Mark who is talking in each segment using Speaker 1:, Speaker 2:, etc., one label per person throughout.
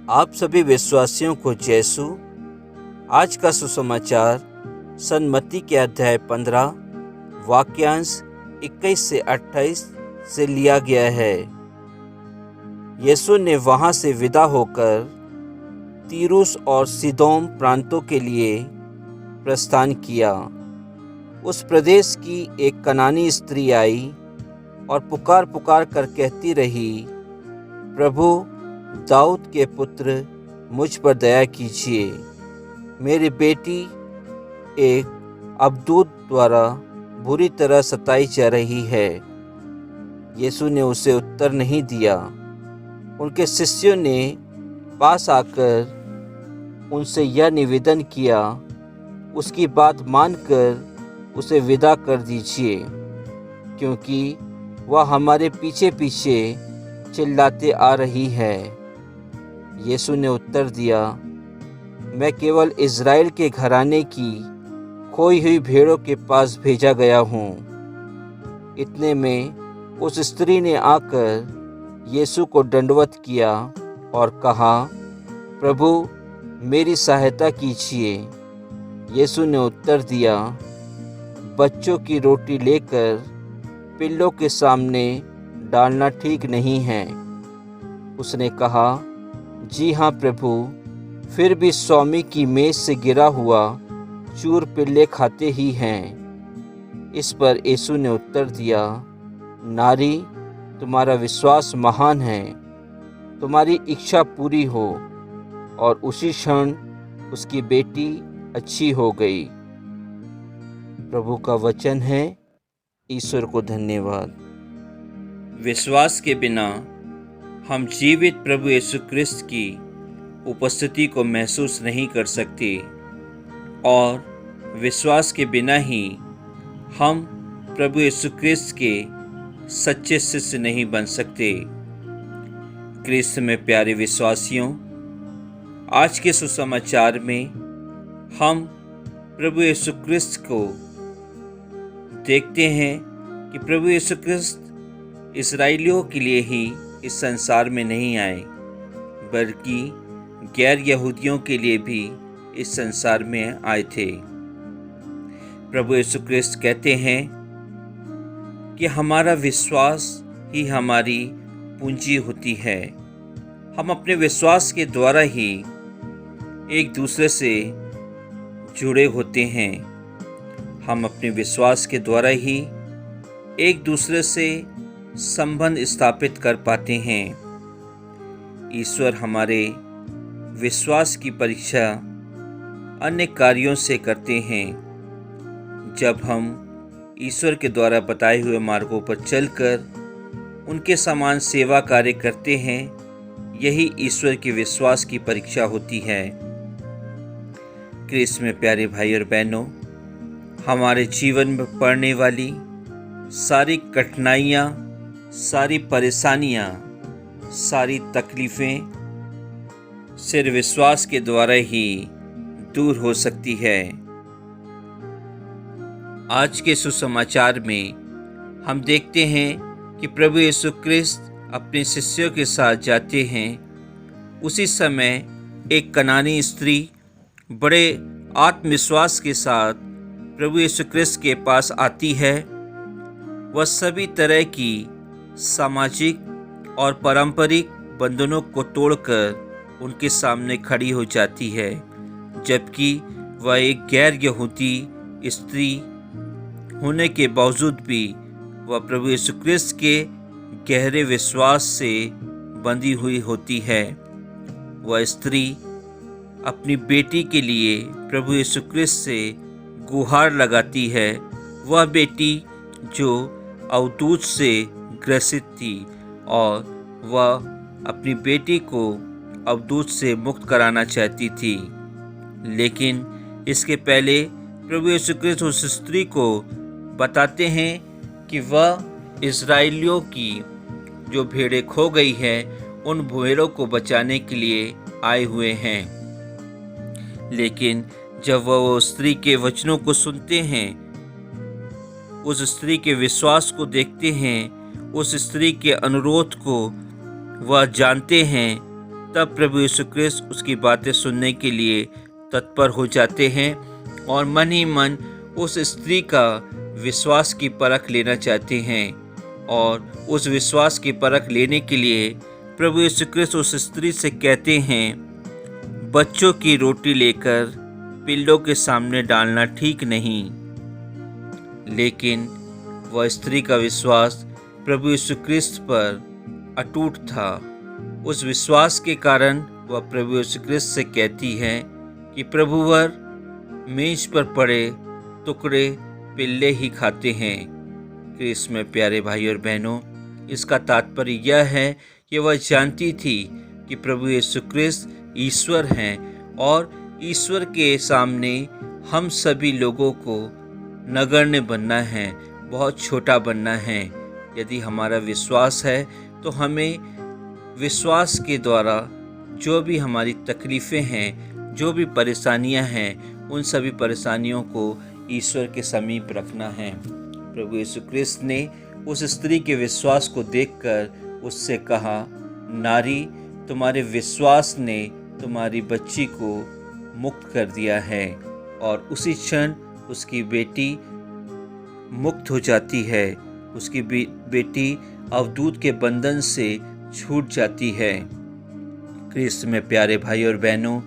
Speaker 1: आप सभी विश्वासियों को जयसु। आज का सुसमाचार सन्मति के अध्याय 15 वाक्यांश 21 से 28 से लिया गया है। यीशु ने वहां से विदा होकर तीरुस और सीदोन प्रांतों के लिए प्रस्थान किया। उस प्रदेश की एक कनानी स्त्री आई और पुकार पुकार कर कहती रही, प्रभु दाऊद के पुत्र मुझ पर दया कीजिए। मेरी बेटी एक अबदूत द्वारा बुरी तरह सताई जा रही है। यीशु ने उसे उत्तर नहीं दिया। उनके शिष्यों ने पास आकर उनसे यह निवेदन किया, उसकी बात मानकर उसे विदा कर दीजिए, क्योंकि वह हमारे पीछे पीछे चिल्लाते आ रही है। यीशु ने उत्तर दिया, मैं केवल इज़राइल के घराने की खोई हुई भेड़ों के पास भेजा गया हूँ। इतने में उस स्त्री ने आकर यीशु को दंडवत किया और कहा, प्रभु मेरी सहायता कीजिए। यीशु ने उत्तर दिया, बच्चों की रोटी लेकर पिल्लों के सामने डालना ठीक नहीं है। उसने कहा, जी हाँ प्रभु, फिर भी स्वामी की मेज से गिरा हुआ चूर पिल्ले खाते ही हैं। इस पर यीशु ने उत्तर दिया, नारी तुम्हारा विश्वास महान है, तुम्हारी इच्छा पूरी हो। और उसी क्षण उसकी बेटी अच्छी हो गई। प्रभु का वचन है। ईश्वर को धन्यवाद। विश्वास के बिना हम जीवित प्रभु यीशु क्रिस्त की उपस्थिति को महसूस नहीं कर सकते और विश्वास के बिना ही हम प्रभु यीशु क्रिस्त के सच्चे शिष्य नहीं बन सकते। क्रिस्त में प्यारे विश्वासियों, आज के सुसमाचार में हम प्रभु यीशु क्रिस्त को देखते हैं कि प्रभु यीशु क्रिस्त इस्राएलियों के लिए ही इस संसार में नहीं आए, बल्कि गैर यहूदियों के लिए भी इस संसार में आए थे। प्रभु यीशु क्रिस्त कहते हैं कि हमारा विश्वास ही हमारी पूंजी होती है। हम अपने विश्वास के द्वारा ही एक दूसरे से जुड़े होते हैं। हम अपने विश्वास के द्वारा ही एक दूसरे से संबंध स्थापित कर पाते हैं। ईश्वर हमारे विश्वास की परीक्षा अन्य कार्यों से करते हैं। जब हम ईश्वर के द्वारा बताए हुए मार्गों पर चलकर उनके समान सेवा कार्य करते हैं, यही ईश्वर के विश्वास की परीक्षा होती है। क्रिस्त में प्यारे भाई और बहनों, हमारे जीवन में पड़ने वाली सारी कठिनाइयाँ, सारी परेशानियाँ, सारी तकलीफ़ें सिर्फ विश्वास के द्वारा ही दूर हो सकती है। आज के सुसमाचार में हम देखते हैं कि प्रभु यीशु क्रिस्त अपने शिष्यों के साथ जाते हैं। उसी समय एक कनानी स्त्री बड़े आत्मविश्वास के साथ प्रभु यीशु क्रिस्त के पास आती है। वह सभी तरह की सामाजिक और पारंपरिक बंधनों को तोड़कर उनके सामने खड़ी हो जाती है, जबकि वह एक गैर यहूदी स्त्री होने के बावजूद भी वह प्रभु यीशु क्रिस्त के गहरे विश्वास से बंधी हुई होती है। वह स्त्री अपनी बेटी के लिए प्रभु यीशु क्रिस्त से गुहार लगाती है। वह बेटी जो अवधूत से ग्रसित थी और वह अपनी बेटी को अवधूत से मुक्त कराना चाहती थी, लेकिन इसके पहले प्रभु यीशु क्रिस्त उस स्त्री को बताते हैं कि वह इस्राएलियों की जो भेड़ें खो गई हैं, उन भेड़ों को बचाने के लिए आए हुए हैं। लेकिन जब वह उस स्त्री के वचनों को सुनते हैं, उस स्त्री के विश्वास को देखते हैं, उस स्त्री के अनुरोध को वह जानते हैं, तब प्रभु यीशु क्रिस्त उसकी बातें सुनने के लिए तत्पर हो जाते हैं और मन ही मन उस स्त्री का विश्वास की परख लेना चाहते हैं। और उस विश्वास की परख लेने के लिए प्रभु यीशु क्रिस्त उस स्त्री से कहते हैं, बच्चों की रोटी लेकर पिल्लों के सामने डालना ठीक नहीं। लेकिन वह स्त्री का विश्वास प्रभु यीशु क्रिस्त पर अटूट था। उस विश्वास के कारण वह प्रभु यीशु क्रिस्त से कहती है कि प्रभुवर, मेज पर पड़े टुकड़े पिल्ले ही खाते हैं। क्रिस्त में प्यारे भाई और बहनों, इसका तात्पर्य यह है कि वह जानती थी कि प्रभु यीशु क्रिस्त ईश्वर हैं और ईश्वर के सामने हम सभी लोगों को नगण्य बनना है, बहुत छोटा बनना है। यदि हमारा विश्वास है तो हमें विश्वास के द्वारा जो भी हमारी तकलीफ़ें हैं, जो भी परेशानियां हैं, उन सभी परेशानियों को ईश्वर के समीप रखना है। प्रभु यीशु क्रिस्त ने उस स्त्री के विश्वास को देखकर उससे कहा, नारी, तुम्हारे विश्वास ने तुम्हारी बच्ची को मुक्त कर दिया है। और उसी क्षण उसकी बेटी मुक्त हो जाती है। उसकी बेटी अवधूत के बंधन से छूट जाती है। क्रिस्त में प्यारे भाई और बहनों,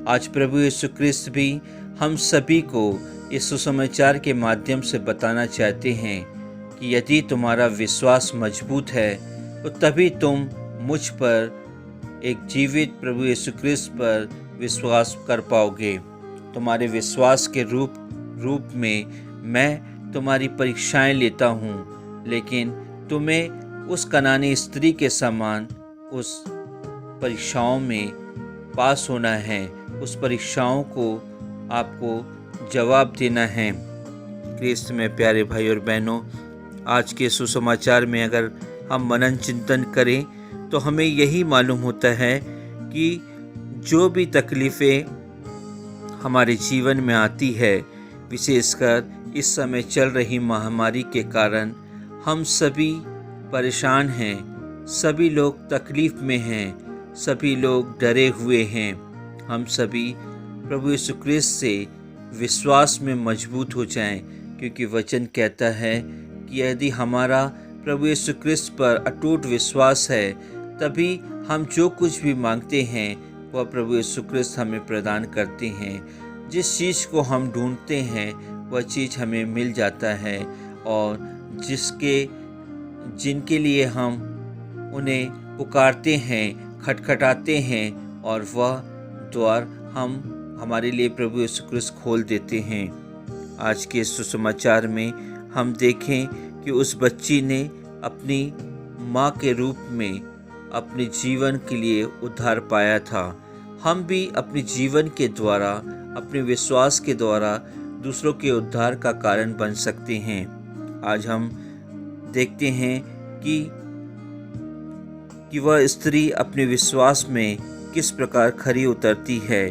Speaker 1: आज प्रभु यीशु क्रिस्त भी हम सभी को इस सुसमाचार के माध्यम से बताना चाहते हैं कि यदि तुम्हारा विश्वास मजबूत है तो तभी तुम मुझ पर, एक जीवित प्रभु यीशु क्रिस्त पर विश्वास कर पाओगे। तुम्हारे विश्वास के रूप में मैं तुम्हारी परीक्षाएं लेता हूँ, लेकिन तुम्हें उस कनानी स्त्री के समान उस परीक्षाओं में पास होना है। उस परीक्षाओं को आपको जवाब देना है। क्रिस्त में प्यारे भाई और बहनों, आज के सुसमाचार में अगर हम मनन चिंतन करें तो हमें यही मालूम होता है कि जो भी तकलीफ़ें हमारे जीवन में आती है, विशेषकर इस समय चल रही महामारी के कारण हम सभी परेशान हैं, सभी लोग तकलीफ़ में हैं, सभी लोग डरे हुए हैं। हम सभी प्रभु यीशु क्रिस्त से विश्वास में मजबूत हो जाएं, क्योंकि वचन कहता है कि यदि हमारा प्रभु यीशु क्रिस्त पर अटूट विश्वास है तभी हम जो कुछ भी मांगते हैं वह प्रभु यीशु क्रिस्त हमें प्रदान करते हैं। जिस चीज़ को हम ढूंढते हैं वह चीज़ हमें मिल जाता है, और जिनके लिए हम उन्हें पुकारते हैं, खटखटाते हैं, और वह द्वार हमारे लिए प्रभु यीशु क्रिस्त खोल देते हैं। आज के सुसमाचार में हम देखें कि उस बच्ची ने अपनी माँ के रूप में अपने जीवन के लिए उद्धार पाया था। हम भी अपने जीवन के द्वारा, अपने विश्वास के द्वारा दूसरों के उद्धार का कारण बन सकते हैं। आज हम देखते हैं कि वह स्त्री अपने विश्वास में किस प्रकार खरी उतरती है।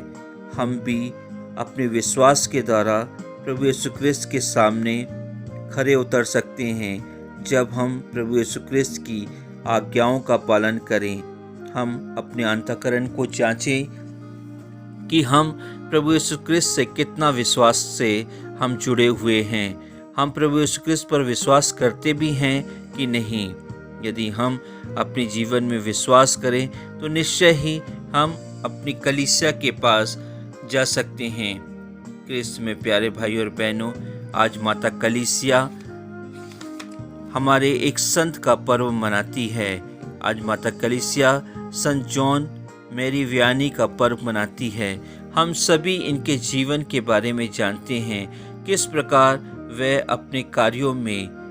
Speaker 1: हम भी अपने विश्वास के द्वारा प्रभु यीशु क्रिस्त के सामने खरे उतर सकते हैं। जब हम प्रभु यीशु क्रिस्त की आज्ञाओं का पालन करें, हम अपने अंतःकरण को जांचें कि हम प्रभु यीशु क्रिस्त से कितना विश्वास से हम जुड़े हुए हैं, हम प्रभु यीशु क्रिस्त पर विश्वास करते भी हैं कि नहीं। यदि हम अपने जीवन में विश्वास करें तो निश्चय ही हम अपनी कलीसिया के पास जा सकते हैं। क्रिस्त में प्यारे भाई और बहनों, आज माता कलीसिया हमारे एक संत का पर्व मनाती है। आज माता कलीसिया संत जॉन मैरी वियानी का पर्व मनाती है। हम सभी इनके जीवन के बारे में जानते हैं, किस प्रकार वे अपने कार्यों में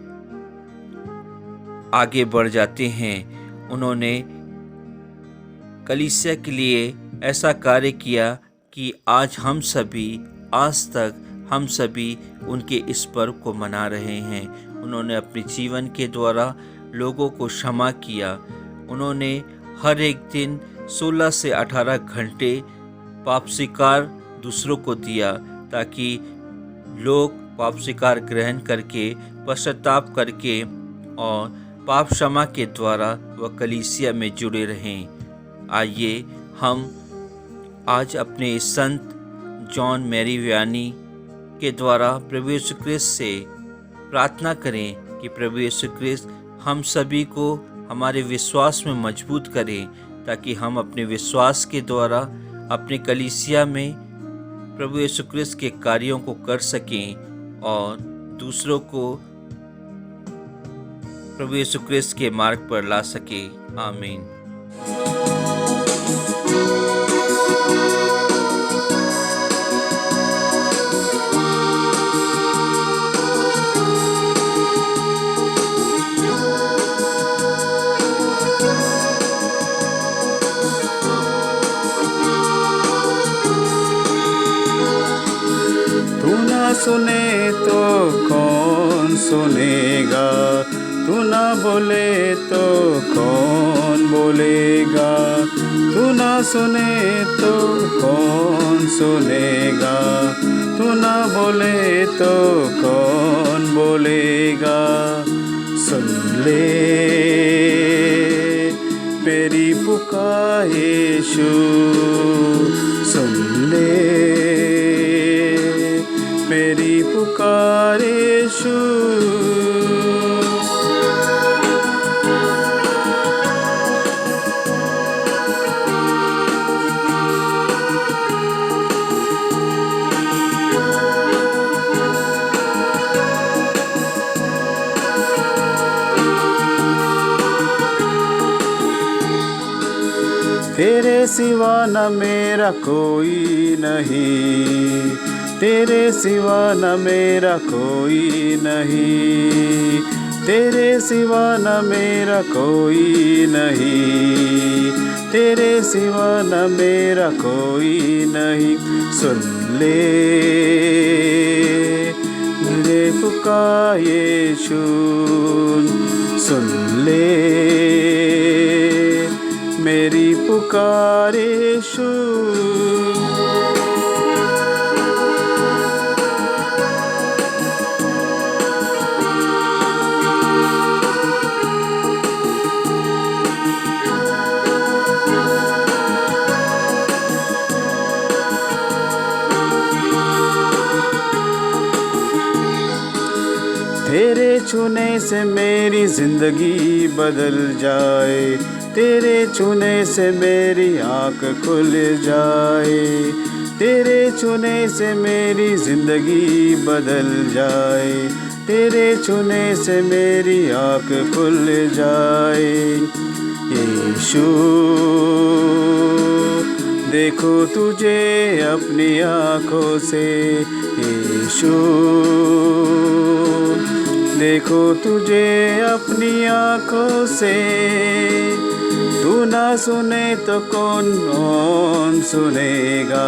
Speaker 1: आगे बढ़ जाते हैं। उन्होंने कलीसिया के लिए ऐसा कार्य किया कि आज तक हम सभी उनके इस पर्व को मना रहे हैं। उन्होंने अपने जीवन के द्वारा लोगों को क्षमा किया। उन्होंने हर एक दिन 16 से 18 घंटे पाप स्वीकार दूसरों को दिया, ताकि लोग पाप स्वीकार ग्रहण करके, पश्चाताप करके और पाप क्षमा के द्वारा वह कलीसिया में जुड़े रहें। आइए हम आज अपने संत जॉन मैरी वियानी के द्वारा प्रभु यीशु क्रिस्त से प्रार्थना करें कि प्रभु यीशु क्रिस्त हम सभी को हमारे विश्वास में मजबूत करें, ताकि हम अपने विश्वास के द्वारा अपने कलीसिया में प्रभु यीशु क्रिस्त के कार्यों को कर सकें और दूसरों को प्रभु यीशु क्रिस्त के मार्ग पर ला सके। आमीन।
Speaker 2: तू ना सुने तो कौन सुनेगा, तू ना बोले तो कौन बोलेगा, तू ना सुने तो कौन सुनेगा, तू ना बोले तो कौन बोलेगा। सुन ले मेरी पुकार यीशु, सुन ले मेरी पुकार यीशु। तेरे सिवा न मेरा कोई नहीं, तेरे सिवा न मेरा कोई नहीं, तेरे सिवा न मेरा कोई नहीं, तेरे सिवा न मेरा कोई नहीं। सुन ले मेरे पुकार यीशु, सुन ले मेरी पुकार यीशु। तेरे छूने से मेरी जिंदगी बदल जाए, तेरे छूने से मेरी आँख खुल जाए, तेरे छूने से मेरी जिंदगी बदल जाए, तेरे छूने से मेरी आँख खुल जाए। यीशु देखो तुझे अपनी आँखों से, यीशु देखो तुझे अपनी आँखों से। तू ना सुने तो कौन सुनेगा,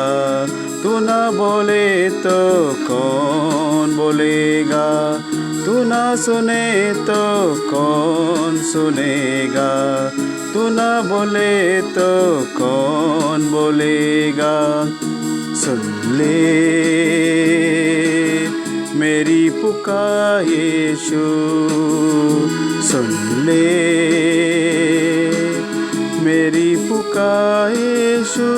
Speaker 2: तू ना बोले तो कौन बोलेगा, तू ना सुने तो कौन सुनेगा, तू ना बोले तो कौन बोलेगा। सुन ले मेरी पुकार यीशु, सुन ले मेरी पुकार यीशु।